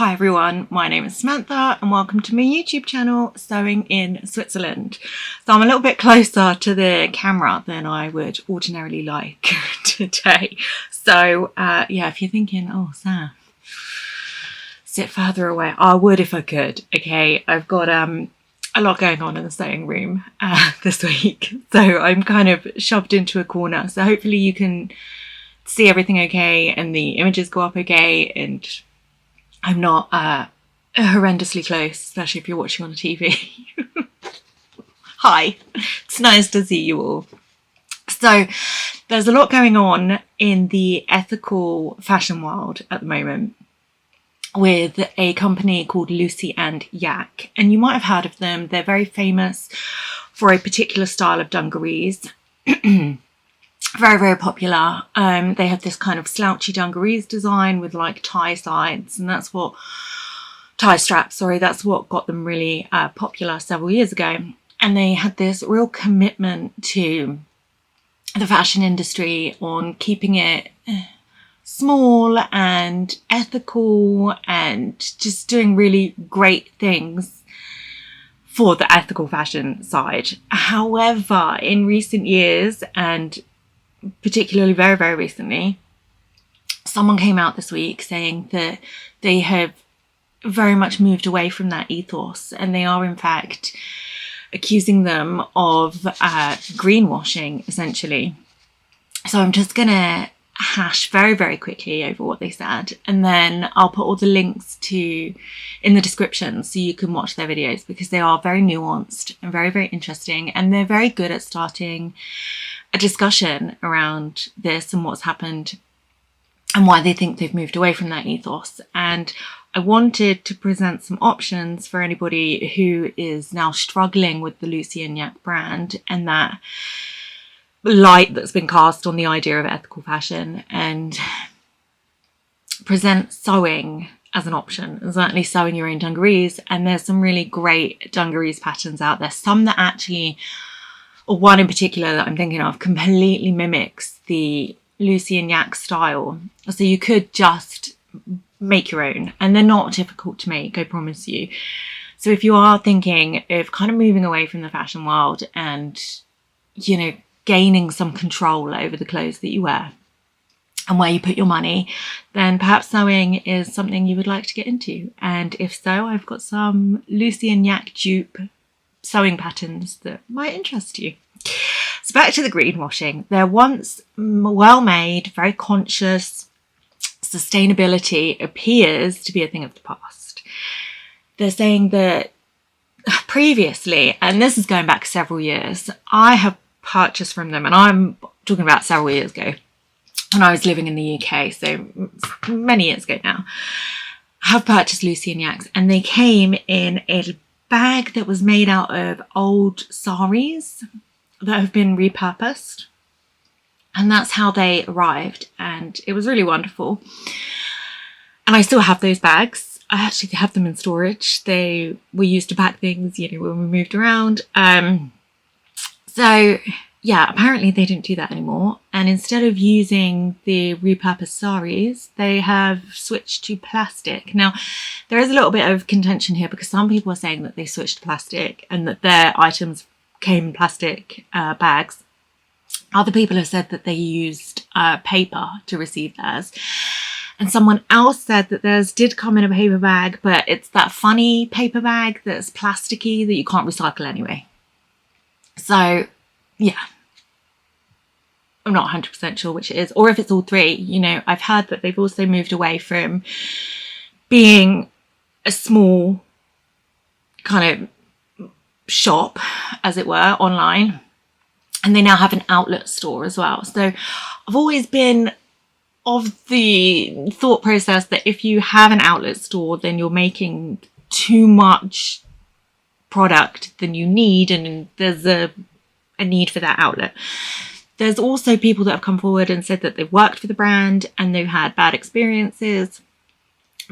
Hi everyone, my name is Samantha and welcome to my YouTube channel, Sewing in Switzerland. So I'm a little bit closer to the camera than I would ordinarily like today. So yeah, if you're thinking, oh Sam, sit further away, I would if I could. Okay, I've got a lot going on in the sewing room this week. So I'm kind of shoved into a corner. So hopefully you can see everything okay and the images go up okay and I'm not horrendously close, especially if you're watching on the TV. Hi, it's nice to see you all. So there's a lot going on in the ethical fashion world at the moment with a company called Lucy and Yak. And you might have heard of them. They're very famous for a particular style of dungarees. Very, very popular. They have this kind of slouchy dungarees design with like tie sides, and that's what that's what got them really popular several years ago. And they had this real commitment to the fashion industry on keeping it small and ethical and just doing really great things for the ethical fashion side. However, in recent years, and particularly very, very recently, someone came out this week saying that they have very much moved away from that ethos and they are in fact accusing them of greenwashing, essentially. So I'm just gonna hash very, very quickly over what they said, and then I'll put all the links in the description so you can watch their videos, because they are very nuanced and very, very interesting, and they're very good at starting a discussion around this and what's happened and why they think they've moved away from that ethos. And I wanted to present some options for anybody who is now struggling with the Lucy and Yak brand and that light that's been cast on the idea of ethical fashion, and present sewing as an option, and certainly sewing your own dungarees. And there's some really great dungarees patterns out there, some that actually, or one in particular that I'm thinking of, completely mimics the Lucy and Yak style. So you could just make your own, and they're not difficult to make, I promise you. So if you are thinking of kind of moving away from the fashion world and, you know, gaining some control over the clothes that you wear and where you put your money, then perhaps sewing is something you would like to get into. And if so, I've got some Lucy and Yak dupe sewing patterns that might interest you. So back to the greenwashing. They're once well-made, very conscious. Sustainability appears to be a thing of the past. They're saying that previously, and this is going back several years, I have purchased from them, and I'm talking about several years ago when I was living in the UK, so many years ago now, I have purchased Lucy and Yaks, and they came in a bag that was made out of old saris that have been repurposed, and that's how they arrived, and it was really wonderful. And I still have those bags. I actually have them in storage. They were used to pack things, you know, when we moved around. So yeah, apparently they didn't do that anymore, and instead of using the repurposed saris, they have switched to plastic. Now, there is a little bit of contention here, because some people are saying that they switched to plastic and that their items came in plastic bags. Other people have said that they used paper to receive theirs. And someone else said that theirs did come in a paper bag, but it's that funny paper bag that's plasticky that you can't recycle anyway. So yeah, I'm not 100% sure which it is, or if it's all three. You know, I've heard that they've also moved away from being a small kind of shop, as it were, online, and they now have an outlet store as well. So I've always been of the thought process that if you have an outlet store, then you're making too much product than you need, and there's a need for that outlet. There's also people that have come forward and said that they've worked for the brand and they've had bad experiences,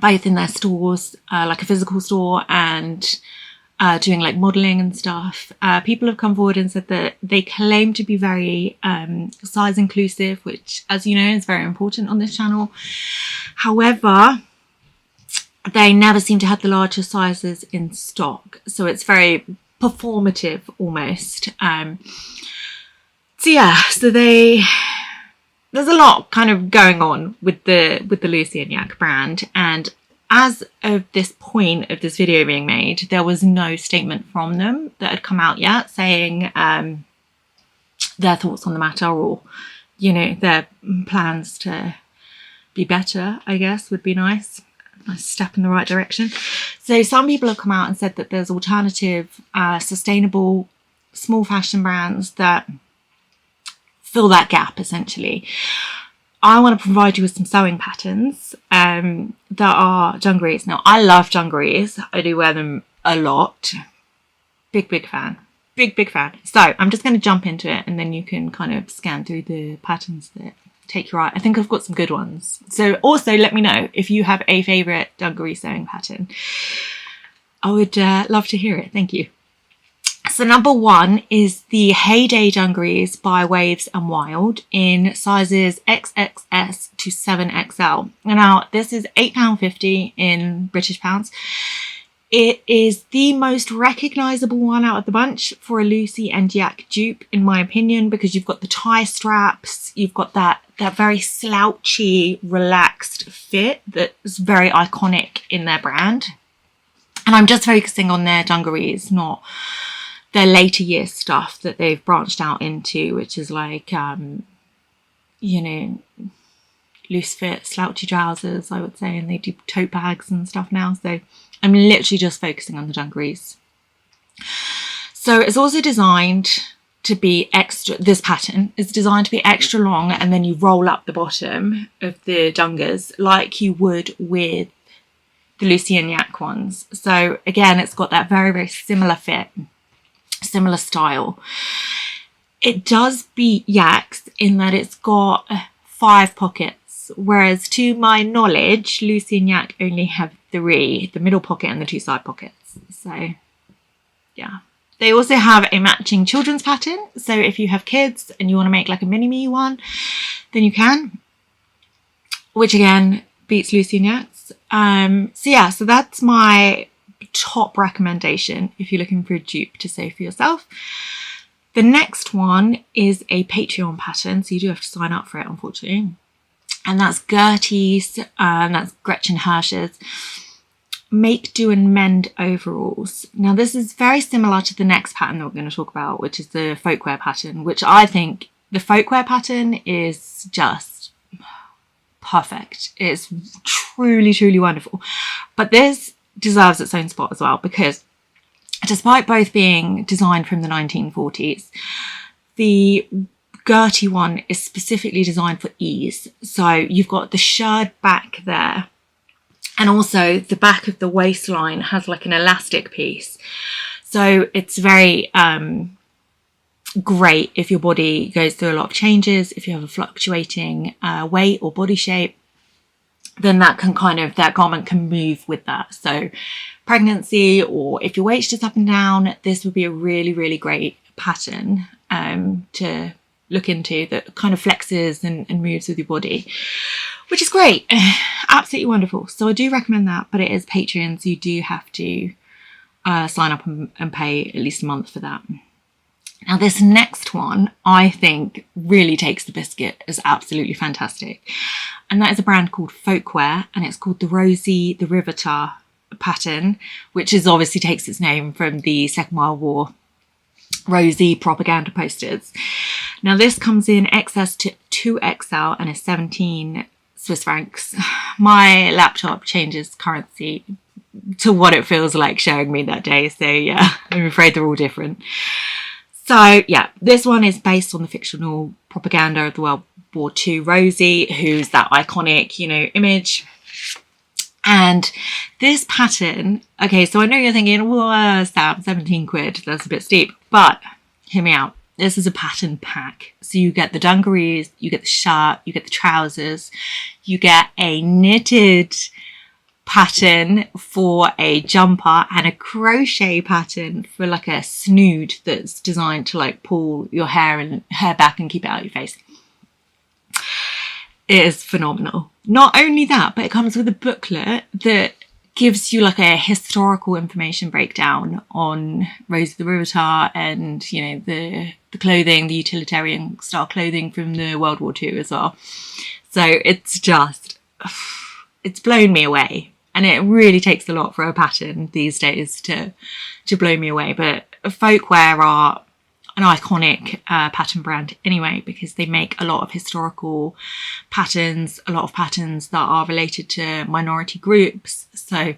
both in their stores, like a physical store, and doing like modeling and stuff. People have come forward and said that they claim to be very size inclusive, which, as you know, is very important on this channel. However, they never seem to have the larger sizes in stock. So it's very performative almost. So there's a lot kind of going on with the Lucy and Yak brand, and as of this point of this video being made, there was no statement from them that had come out yet saying their thoughts on the matter, or their plans to be better, I guess, would be nice. A step in the right direction. So some people have come out and said that there's alternative, sustainable, small fashion brands that fill that gap, essentially. I want to provide you with some sewing patterns that are dungarees. Now, I love dungarees. I do wear them a lot. Big fan. Big fan. So I'm just going to jump into it, and then you can kind of scan through the patterns that take your eye. I think I've got some good ones. So also let me know if you have a favourite dungaree sewing pattern. I would love to hear it. Thank you. So number 1 is the Heyday dungarees by Waves and Wild in sizes XXS to 7XL. Now this is £8.50 in British pounds. It is the most recognisable one out of the bunch for a Lucy and Yak dupe, in my opinion, because you've got the tie straps, you've got that very slouchy, relaxed fit that's very iconic in their brand. And I'm just focusing on their dungarees, not their later year stuff that they've branched out into, which is like, loose fit, slouchy trousers, I would say, and they do tote bags and stuff now. So I'm literally just focusing on the dungarees. So it's also designed to be extra, this pattern is designed to be extra long, and then you roll up the bottom of the dungas like you would with the Lucy and Yak ones. So again, it's got that very similar fit, similar style. It does beat Yak's in that it's got 5 pockets, whereas to my knowledge, Lucy and Yak only have 3, the middle pocket and the 2 side pockets. So yeah. They also have a matching children's pattern. So if you have kids and you want to make like a mini-me one, then you can, which again beats Lucy and Yak's. So that's my top recommendation if you're looking for a dupe to sew for yourself. The next one is a Patreon pattern, so you do have to sign up for it, unfortunately. And that's Gertie's, that's Gretchen Hirsch's Make, Do and Mend overalls. Now this is very similar to the next pattern that we're going to talk about, which is the Folkwear pattern, which I think the Folkwear pattern is just perfect. It's truly wonderful. But this deserves its own spot as well, because despite both being designed from the 1940s, the Gertie one is specifically designed for ease. So you've got the shirred back there, and also the back of the waistline has like an elastic piece. So it's very great if your body goes through a lot of changes, if you have a fluctuating weight or body shape, then that garment can move with that. So pregnancy, or if your weight's just up and down, this would be a really great pattern to look into, that kind of flexes and moves with your body, which is great. Absolutely wonderful. So I do recommend that, but it is Patreon, so you do have to sign up and pay at least a month for that. Now this next one I think really takes the biscuit, is absolutely fantastic, and that is a brand called Folkwear, and it's called the Rosie the Riveter pattern, which is obviously takes its name from the Second World War Rosie propaganda posters. Now this comes in XS to 2XL and is 17 Swiss francs. My laptop changes currency to what it feels like showing me that day, so yeah, I'm afraid they're all different. So yeah, this one is based on the fictional propaganda of the World War II Rosie, who's that iconic, image. And this pattern, okay, so I know you're thinking, well, Sam, 17 quid, that's a bit steep, but hear me out. This is a pattern pack. So you get the dungarees, you get the shirt, you get the trousers, you get a knitted pattern for a jumper, and a crochet pattern for like a snood that's designed to like pull your hair back and keep it out of your face. It is phenomenal. Not only that, but it comes with a booklet that gives you like a historical information breakdown on Rosie the Riveter and, you know, the clothing, the utilitarian style clothing from the World War II as well. So it's blown me away. And it really takes a lot for a pattern these days to blow me away. But Folkwear are an iconic pattern brand anyway, because they make a lot of historical patterns, a lot of patterns that are related to minority groups. So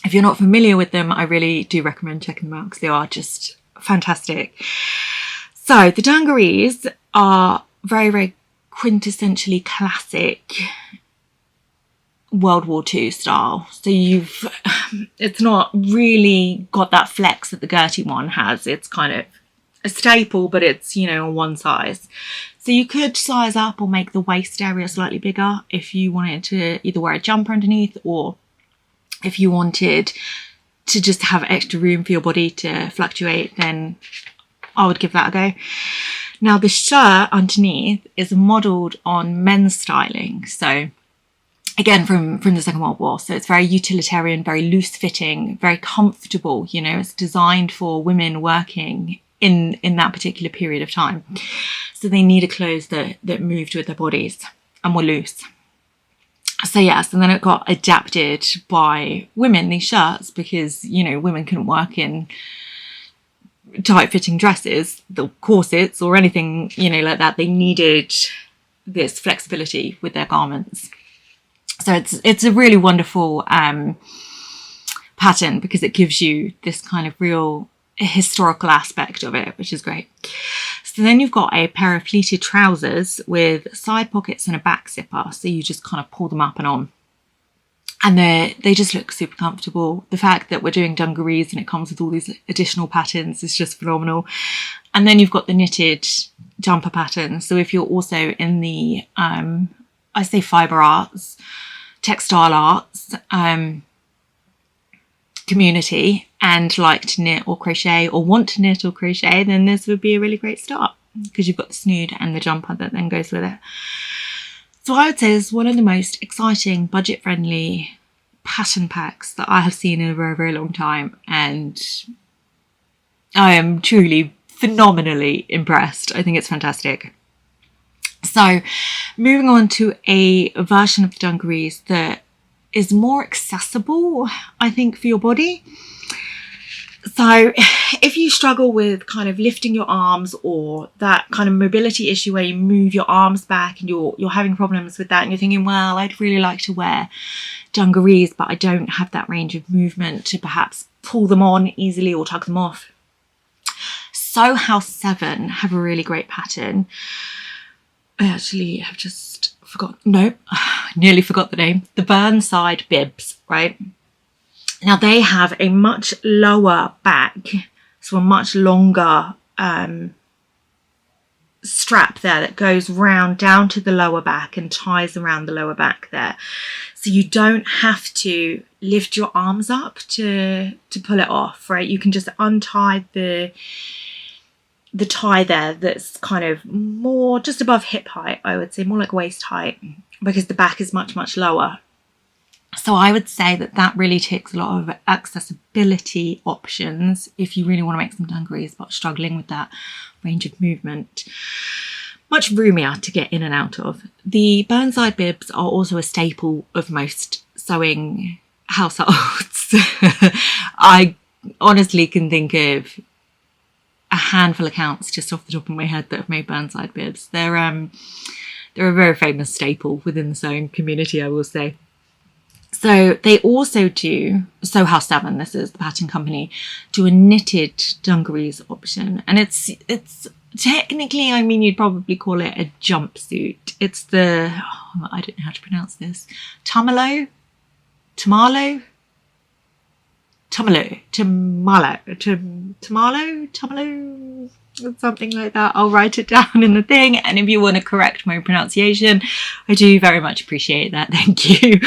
if you're not familiar with them, I really do recommend checking them out because they are just fantastic. So the Dungarees are very, very quintessentially classic World War II style. So it's not really got that flex that the Gertie one has. It's kind of a staple, but it's, you know, on one size. So you could size up or make the waist area slightly bigger if you wanted to either wear a jumper underneath, or if you wanted to just have extra room for your body to fluctuate, then I would give that a go. Now the shirt underneath is modelled on men's styling. So again, from the Second World War. So it's very utilitarian, very loose fitting, very comfortable. You know, it's designed for women working in that particular period of time. So they needed clothes that moved with their bodies and were loose. So yes, and then it got adapted by women, these shirts, because, you know, women couldn't work in tight fitting dresses, the corsets or anything, you know, like that. They needed this flexibility with their garments. So it's a really wonderful pattern because it gives you this kind of real historical aspect of it, which is great. So then you've got a pair of pleated trousers with side pockets and a back zipper. So you just kind of pull them up and on. And they just look super comfortable. The fact that we're doing dungarees and it comes with all these additional patterns is just phenomenal. And then you've got the knitted jumper pattern. So if you're also in the, I say fibre arts, textile arts community and like to knit or crochet or want to knit or crochet, then this would be a really great start because you've got the snood and the jumper that then goes with it. So I would say it's one of the most exciting, budget-friendly pattern packs that I have seen in a very, very long time. And I am truly phenomenally impressed. I think it's fantastic. So moving on to a version of the dungarees that is more accessible, I think, for your body. So if you struggle with kind of lifting your arms or that kind of mobility issue where you move your arms back and you're having problems with that and you're thinking, well, I'd really like to wear dungarees, but I don't have that range of movement to perhaps pull them on easily or tug them off. So House 7 have a really great pattern. I actually have just nearly forgot the name. The Burnside Bibs, right? Now they have a much lower back, so a much longer strap there that goes round down to the lower back and ties around the lower back there. So you don't have to lift your arms up to pull it off, right? You can just untie the tie there that's kind of more just above hip height, I would say, more like waist height, because the back is much, much lower. So I would say that really takes a lot of accessibility options if you really want to make some dungarees but struggling with that range of movement. Much roomier to get in and out of. The Burnside bibs are also a staple of most sewing households. I honestly can think of a handful of accounts just off the top of my head that have made Burnside bibs. They're a very famous staple within the sewing community, I will say. So they also do, So House 7, this is the pattern company, do a knitted dungarees option. And it's technically, I mean, you'd probably call it a jumpsuit. It's the, I don't know how to pronounce this, Tumalo, something like that. I'll write it down in the thing, and if you want to correct my pronunciation, I do very much appreciate that. Thank you.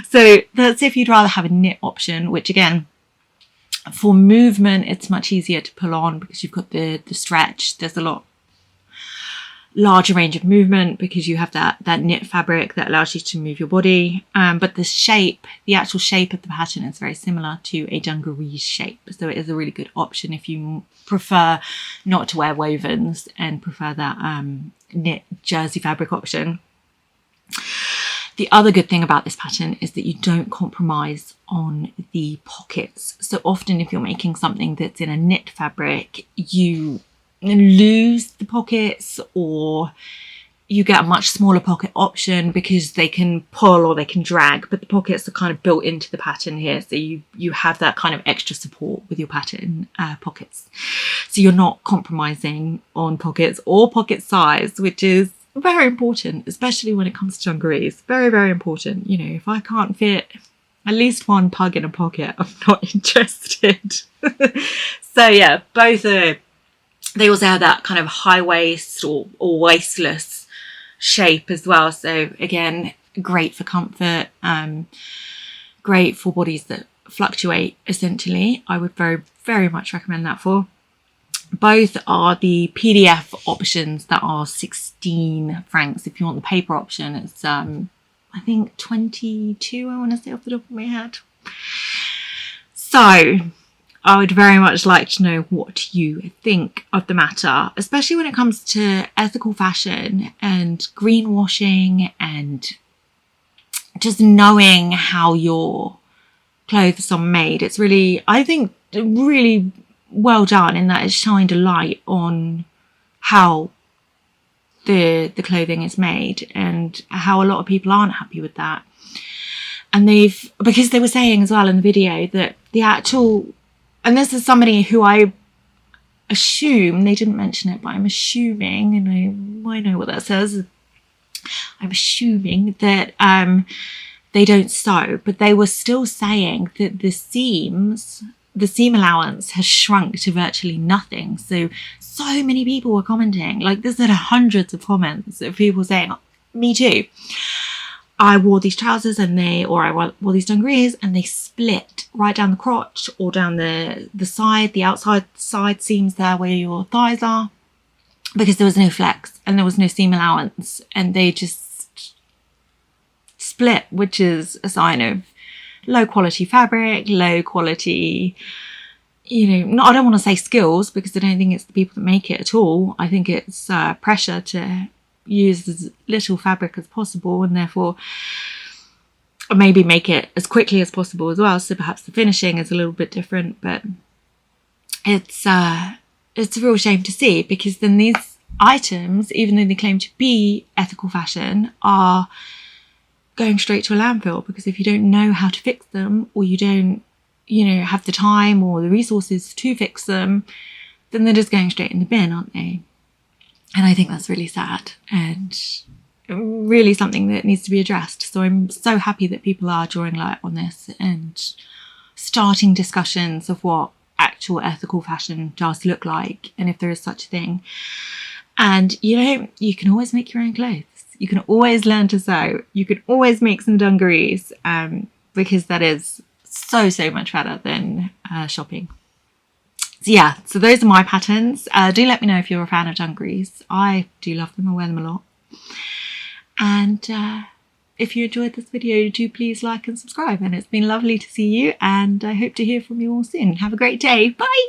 So that's if you'd rather have a knit option, which again, for movement, it's much easier to pull on because you've got the stretch. There's a lot larger range of movement because you have that knit fabric that allows you to move your body. But the actual shape of the pattern is very similar to a dungaree shape. So it is a really good option if you prefer not to wear wovens and prefer that knit jersey fabric option. The other good thing about this pattern is that you don't compromise on the pockets. So often if you're making something that's in a knit fabric, you lose the pockets, or you get a much smaller pocket option because they can pull or they can drag, but the pockets are kind of built into the pattern here. So you have that kind of extra support with your pattern pockets. So you're not compromising on pockets or pocket size, which is very important, especially when it comes to dungarees. Very, very important. You know, if I can't fit at least one pug in a pocket, I'm not interested. So yeah, both are, they also have that kind of high waist or waistless shape as well. So again, great for comfort, great for bodies that fluctuate essentially. I would very, very much recommend that for. Both are the PDF options that are 16 francs. If you want the paper option, it's I think 22, I want to say off the top of my head. So I would very much like to know what you think of the matter, especially when it comes to ethical fashion and greenwashing and just knowing how your clothes are made. It's really, I think, really well done in that it's shined a light on how the clothing is made and how a lot of people aren't happy with that. And because they were saying as well in the video that the actual, and this is somebody who I assume, they didn't mention it, but I'm assuming, and I know what that says, I'm assuming that they don't sew, but they were still saying that the seam allowance has shrunk to virtually nothing. So many people were commenting, like there's hundreds of comments of people saying, me too. I wore these trousers I wore these dungarees and they split right down the crotch or down the side, the outside side seams there where your thighs are, because there was no flex and there was no seam allowance, and they just split, which is a sign of low quality fabric, low quality, I don't want to say skills, because I don't think it's the people that make it at all. I think it's pressure to use as little fabric as possible and therefore maybe make it as quickly as possible as well. So perhaps the finishing is a little bit different, but it's a real shame to see, because then these items, even though they claim to be ethical fashion, are going straight to a landfill, because if you don't know how to fix them, or you don't, have the time or the resources to fix them, then they're just going straight in the bin, aren't they? And I think that's really sad and really something that needs to be addressed. So I'm so happy that people are drawing light on this and starting discussions of what actual ethical fashion does look like, and if there is such a thing. And you can always make your own clothes. You can always learn to sew. You can always make some dungarees, because that is so much better than shopping. So yeah, so those are my patterns. Do let me know if you're a fan of dungarees. I do love them. I wear them a lot. And if you enjoyed this video, do please like and subscribe. And it's been lovely to see you, and I hope to hear from you all soon. Have a great day. Bye.